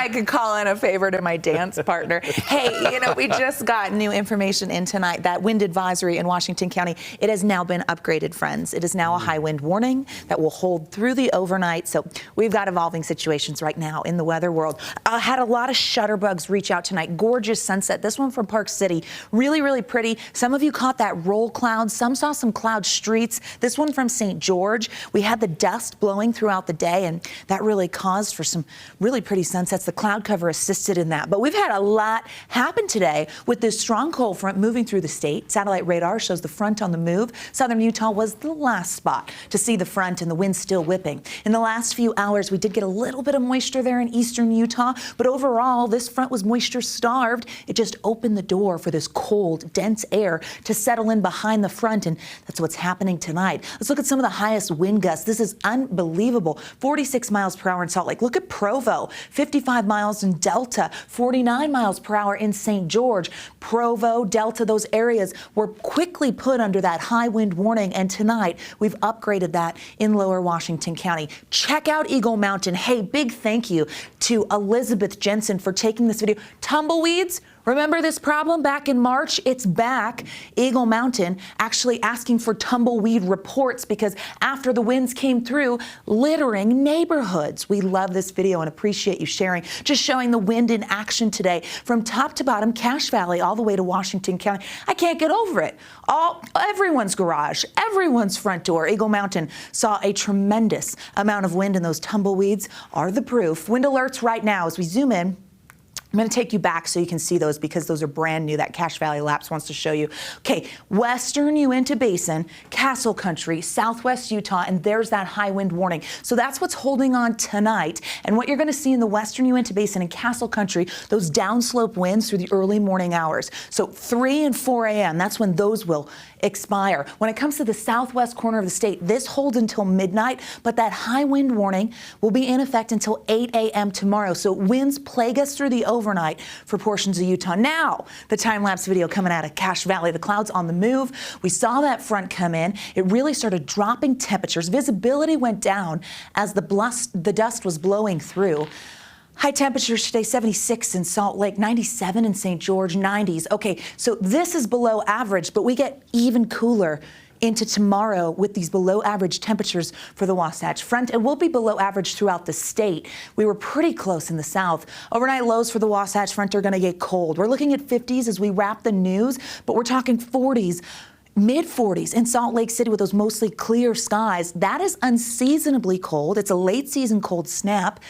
I could call in a favor to my dance partner. Hey, you know, we just got new information in tonight that wind advisory in Washington County, it has now been upgraded, friends. It is now a high wind warning that will hold through the overnight. So we've got evolving situations right now in the weather world. Had a lot of shutterbugs reach out tonight. Gorgeous sunset. This one from Park City. Really, really pretty. Some of you caught that roll cloud. Some saw some cloud streets. This one from St. George. We had the dust blowing throughout the day, and that really caused for some really pretty sunsets. The cloud cover assisted in that. But we've had a lot happen today with this strong cold front moving through the state. Satellite radar shows the front on the move. Southern Utah was the last spot to see the front, and the wind still whipping. In the last few hours, we did get a little bit of moisture there in eastern Utah, but overall, this front was moisture starved. It just opened the door for this cold, dense air to settle in behind the front, and that's what's happening tonight. Let's look at some of the highest wind gusts. This is unbelievable. 46 miles per hour in Salt Lake. Look at Provo, 55 miles in Delta, 49 miles per hour in St. George. Provo, Delta, those areas were quickly put under that high wind warning, and tonight we've upgraded that in lower Washington County. Check out Eagle Mountain. Hey, big thank you to Elizabeth Jensen for taking this video. Tumbleweeds. Remember this problem back in March? It's back. Eagle Mountain actually asking for tumbleweed reports because after the winds came through, littering neighborhoods. We love this video and appreciate you sharing. Just showing the wind in action today from top to bottom, Cache Valley, all the way to Washington County. I can't get over it. Everyone's garage, everyone's front door. Eagle Mountain saw a tremendous amount of wind, and those tumbleweeds are the proof. Wind alerts right now as we zoom in. I'm going to take you back so you can see those because those are brand new. That Cache Valley Lapse wants to show you. Okay, western Uinta Basin, Castle Country, southwest Utah, and there's that high wind warning. So that's what's holding on tonight. And what you're going to see in the western Uinta Basin and Castle Country, those downslope winds through the early morning hours. So 3 and 4 a.m., that's when those will expire. When it comes to the southwest corner of the state, this holds until midnight, but that high wind warning will be in effect until 8 a.m. tomorrow. So winds plague us through the overnight for portions of Utah. Now, the time-lapse video coming out of Cache Valley. The clouds on the move. We saw that front come in. It really started dropping temperatures. Visibility went down as the dust was blowing through. High temperatures today, 76 in Salt Lake, 97 in St. George, 90s. Okay, so this is below average, but we get even cooler into tomorrow with these below average temperatures for the Wasatch Front, and we'll be below average throughout the state. We were pretty close in the south. Overnight lows for the Wasatch Front are going to get cold. We're looking at 50s as we wrap the news, but we're talking 40s. Mid-40s in Salt Lake City with those mostly clear skies. That is unseasonably cold. It's a late season cold snap.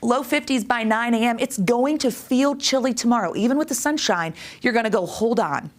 Low 50s by 9 a.m. It's going to feel chilly tomorrow. Even with the sunshine, you're going to go, hold on.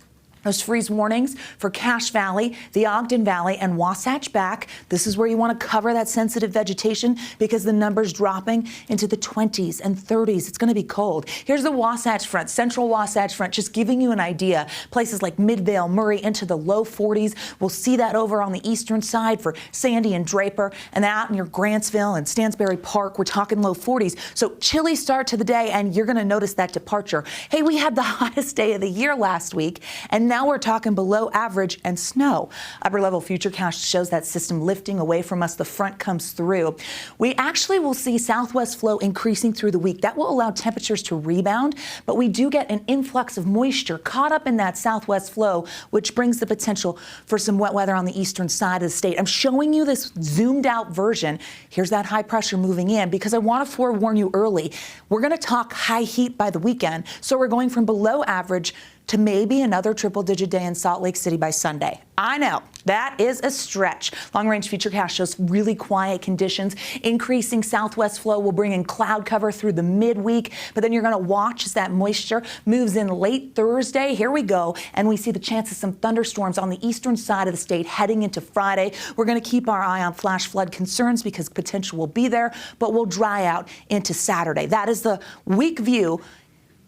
Those freeze warnings for Cache Valley, the Ogden Valley, and Wasatch Back. This is where you want to cover that sensitive vegetation because the number's dropping into the 20s and 30s. It's going to be cold. Here's the Wasatch Front, central Wasatch Front, just giving you an idea. Places like Midvale, Murray, into the low 40s. We'll see that over on the eastern side for Sandy and Draper, and out near Grantsville and Stansbury Park, we're talking low 40s. So chilly start to the day, and you're going to notice that departure. Hey, we had the hottest day of the year last week, and now we're talking below average and snow. Upper level futurecast shows that system lifting away from us. The front comes through. We actually will see southwest flow increasing through the week. That will allow temperatures to rebound, but we do get an influx of moisture caught up in that southwest flow, which brings the potential for some wet weather on the eastern side of the state. I'm showing you this zoomed out version. Here's that high pressure moving in because I want to forewarn you early. We're going to talk high heat by the weekend, so we're going from below average to maybe another triple-digit day in Salt Lake City by Sunday. I know, that is a stretch. Long-range futurecast shows really quiet conditions. Increasing southwest flow will bring in cloud cover through the midweek, but then you're going to watch as that moisture moves in late Thursday. Here we go, and we see the chance of some thunderstorms on the eastern side of the state heading into Friday. We're going to keep our eye on flash flood concerns because potential will be there, but we'll dry out into Saturday. That is the week view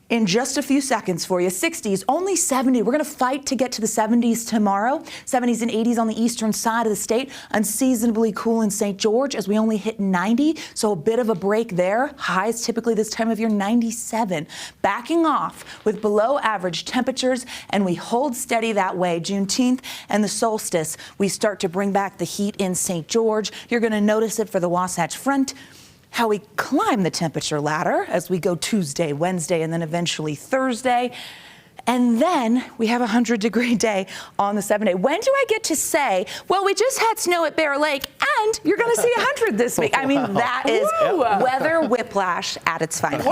in just a few seconds for you. 60s, only 70. We're going to fight to get to the 70s tomorrow. 70s and 80s on the eastern side of the state. Unseasonably cool in St. George as we only hit 90. So a bit of a break there. Highs typically this time of year, 97. Backing off with below average temperatures, and we hold steady that way. Juneteenth and the solstice, we start to bring back the heat in St. George. You're going to notice it for the Wasatch Front. how we climb the temperature ladder as we go Tuesday, Wednesday, and then eventually Thursday. And then we have a 100-degree day on the 7th day. When do I get to say, well, we just had snow at Bear Lake and you're going to see 100 this week? I mean, that is weather whiplash at its finest.